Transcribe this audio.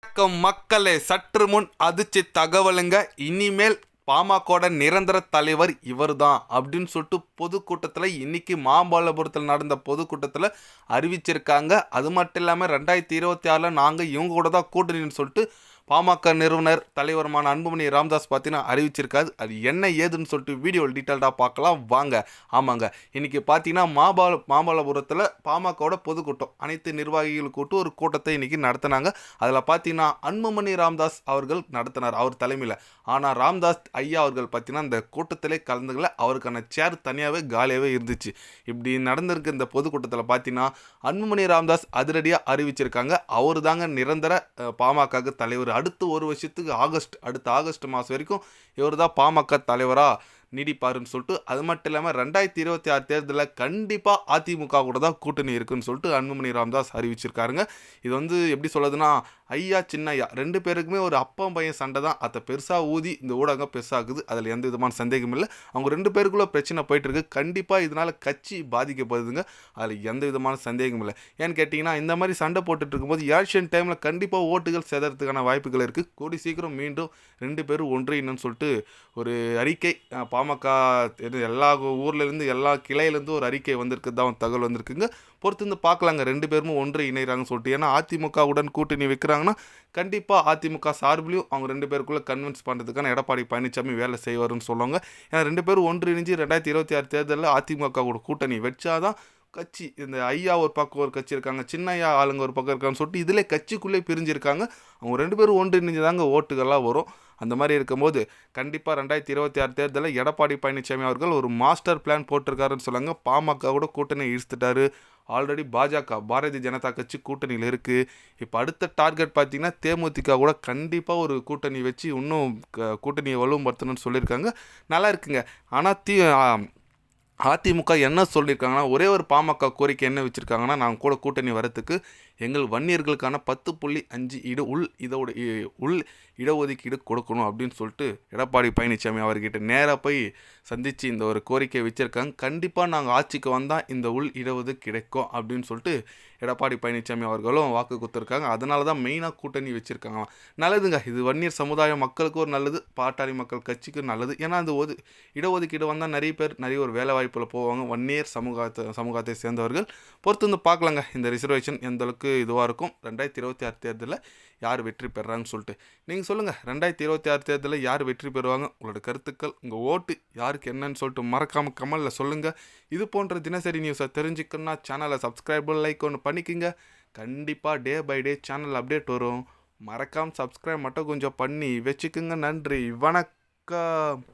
வணக்கம் மக்களே, சற்று முன் அதிர்ச்சி தகவலுங்க. இனிமேல் பாமகோட நிரந்தர தலைவர் இவர் தான் அப்படின்னு சொல்லிட்டு பொதுக்கூட்டத்தில் இன்னைக்கு மாமல்லபுரத்தில் நடந்த பொதுக்கூட்டத்தில் அறிவிச்சிருக்காங்க. அது மட்டும் இல்லாமல் 2026 நாங்கள் இவங்க கூட தான் கூட்டணின்னு சொல்லிட்டு பாமக நிறுவனர் தலைவருமான அன்புமணி ராமதாஸ் பார்த்தீங்கன்னா அறிவிச்சிருக்காது. அது என்ன ஏதுன்னு சொல்லிட்டு வீடியோவில் டீட்டெயில்டாக பார்க்கலாம் வாங்க. ஆமாங்க, இன்றைக்கி பார்த்தீங்கன்னா மாமல்லபுரத்தில் பாமகவோட பொதுக்கூட்டம் அனைத்து நிர்வாகிகள் கூட்டு ஒரு கூட்டத்தை இன்றைக்கி நடத்தினாங்க. அதில் பார்த்தீங்கன்னா அன்புமணி ராமதாஸ் அவர்கள் நடத்தினார் அவர் தலைமையில். ஆனால் ராமதாஸ் ஐயா அவர்கள் பார்த்தீங்கன்னா இந்த கூட்டத்திலே கலந்துக்கல. அவருக்கான சேர் தனியாகவே காலியாகவே இருந்துச்சு. இப்படி நடந்திருக்கு இந்த பொதுக்கூட்டத்தில் பார்த்தீங்கன்னா அன்புமணி ராமதாஸ் அதிரடியாக அறிவிச்சிருக்காங்க. அவர் தாங்க நிரந்தர பாமக தலைவர். அடுத்து ஒரு வருஷத்துக்கு அடுத்த ஆகஸ்ட் மாதம் வரைக்கும் இவர் தான் பாமக தலைவராக நீடிப்பாருன்னு சொல்லிட்டு, அது மட்டும் இல்லாமல் 2026 தேர்தலில் கண்டிப்பாக அதிமுக கூட தான் கூட்டணி இருக்குன்னு சொல்லிட்டு அன்புமணி ராமதாஸ் அறிவிச்சிருக்காருங்க. இது எப்படி சொல்லுதுன்னா, ஐயா சின்ன ஐயா 2 பேருக்குமே ஒரு அப்பம் பையன் சண்டை தான். அதை பெருசாக ஊதி இந்த ஊடகம் பெருசாகுது. அதில் எந்த விதமான சந்தேகமும் இல்லை. அவங்க 2 பேருக்குள்ளே பிரச்சனை போயிட்டுருக்கு. கண்டிப்பாக இதனால் கட்சி பாதிக்கப்படுதுங்க. அதில் எந்த விதமான சந்தேகமும் இல்லை. ஏன்னு கேட்டிங்கன்னா, இந்த மாதிரி சண்டை போட்டுட்டு இருக்கும்போது எலெக்ஷன் டைமில் கண்டிப்பாக ஓட்டுகள் சேதறதுக்கான வாய்ப்புகள் இருக்குது. கூடி சீக்கிரம் மீண்டும் 2 பேரும் ஒன்றியணும்னு சொல்லிட்டு ஒரு அறிக்கை பாமக எல்லா ஊர்லேருந்து எல்லா கிளையிலேருந்து ஒரு அறிக்கை வந்திருக்கு தான் தகவல் வந்திருக்குங்க. பொறுத்து வந்து பார்க்கலாங்க 2 பேருமே ஒன்று இணைகிறாங்கன்னு சொல்லிட்டு. ஏன்னா அதிமுகவுடன் கூட்டணி வைக்கிறாங்கன்னா கண்டிப்பாக அதிமுக சார்பிலையும் அவங்க 2 பேருக்குள்ளே கன்வின்ஸ் பண்ணுறதுக்கான எடப்பாடி பழனிசாமி வேலை செய்வாருன்னு சொல்லுவாங்க. ஏன்னா 2 பேரும் ஒன்று இணைஞ்சு 2026 தேர்தலில் அதிமுக கூட கூட்டணி வச்சாதான் கட்சி, இந்த ஐயா ஒரு பக்கம் ஒரு கட்சி இருக்காங்க, சின்ன ஐயா ஆளுங்க ஒரு பக்கம் இருக்காங்கன்னு சொல்லிட்டு இதிலே கட்சிக்குள்ளே பிரிஞ்சிருக்காங்க. அவங்க 2 பேரும் ஒன்று இணைஞ்சுதாங்க ஓட்டுகள்லாம் வரும். அந்த மாதிரி இருக்கும்போது கண்டிப்பாக 2026 தேர்தலில் எடப்பாடி பழனிசாமி அவர்கள் ஒரு மாஸ்டர் பிளான் போட்டிருக்காருன்னு சொல்லாங்க. பாமக கூட கூட்டணி இழுத்துட்டாரு. ஆல்ரெடி பாரதிய ஜனதா கட்சி கூட்டணியில் இருக்குது. இப்போ அடுத்த டார்கெட் பார்த்திங்கன்னா தேமுதிக கூட கண்டிப்பாக ஒரு கூட்டணி வச்சு இன்னும் கூட்டணியை வலுப்படுத்தணும்னு சொல்லியிருக்காங்க. நல்லா இருக்குங்க. ஆனால் அதிமுக என்ன சொல்லியிருக்காங்கன்னா, ஒரே ஒரு பாமக கோரிக்கை என்ன வச்சுருக்காங்கன்னா, நாங்கள் கூட கூட்டணி வரத்துக்கு எங்கள் வன்னியர்களுக்கான 10.5 உள் இடஒதுக்கீடு கொடுக்கணும் அப்படின்னு சொல்லிட்டு எடப்பாடி பழனிசாமி அவர்கிட்ட நேராக போய் சந்தித்து இந்த ஒரு கோரிக்கை வச்சுருக்காங்க. கண்டிப்பாக நாங்கள் ஆட்சிக்கு வந்தால் இந்த உள் இடஒதுக்கீடு கிடைக்கும் அப்படின்னு சொல்லிட்டு எடப்பாடி பழனிசாமி அவர்களும் வாக்கு கொடுத்துருக்காங்க. அதனால தான் மெயினாக கூட்டணி வச்சுருக்காங்க. நல்லதுங்க, இது வன்னியர் சமுதாய மக்களுக்கும் ஒரு நல்லது, பாட்டாளி மக்கள் கட்சிக்கும் நல்லது. ஏன்னா அந்த இடஒதுக்கீடு வந்தால் நிறைய ஒரு வேலை வாய்ப்பில் போவாங்க வன்னியர் சமூகத்தை சேர்ந்தவர்கள். பொறுத்து வந்து பார்க்கலாங்க இந்த ரிசர்வேஷன் எந்த அளவுக்கு இதுவாக இருக்கும். 2026 தேர்தலில் யார் வெற்றி பெறாங்கன்னு சொல்லிட்டு நீங்கள் சொல்லுங்கள். 2026 தேர்தலில் யார் வெற்றி பெறுவாங்க? உங்களோட கருத்துக்கள், உங்கள் ஓட்டு யாருக்கு என்னன்னு சொல்லிட்டு மறக்காமல் கமெண்டில் சொல்லுங்கள். இது போன்ற தினசரி நியூஸை தெரிஞ்சுக்கணுன்னா சேனலை சப்ஸ்கிரைப் லைக் ஒன்று பண்ணிக்கோங்க. கண்டிப்பாக day by day channel update வரும். மறக்காமல் சப்ஸ்கிரைப் மட்டும் கொஞ்சம் பண்ணி வச்சுக்கோங்க. நன்றி, வணக்கம்.